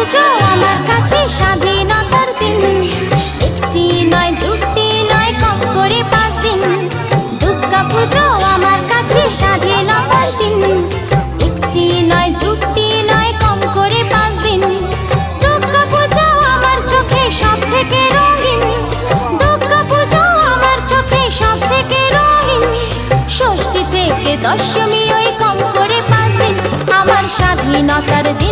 পুজো আমার কাছে স্বাধীনতার দিন। একটি নয় দুটি নয় কম করে 5 দিন। দুর্গা পুজো আমার কাছে স্বাধীনতার দিন। একটি নয় দুটি নয় কম করে 5 দিন। দুর্গা পুজো আমার চোখে সব থেকে রঙিন। দুর্গা পুজো আমার চোখে সব থেকে রঙিন। ষষ্ঠী থেকে দশমী ওই কম করে 5 দিন। আমার স্বাধীনতার দিন।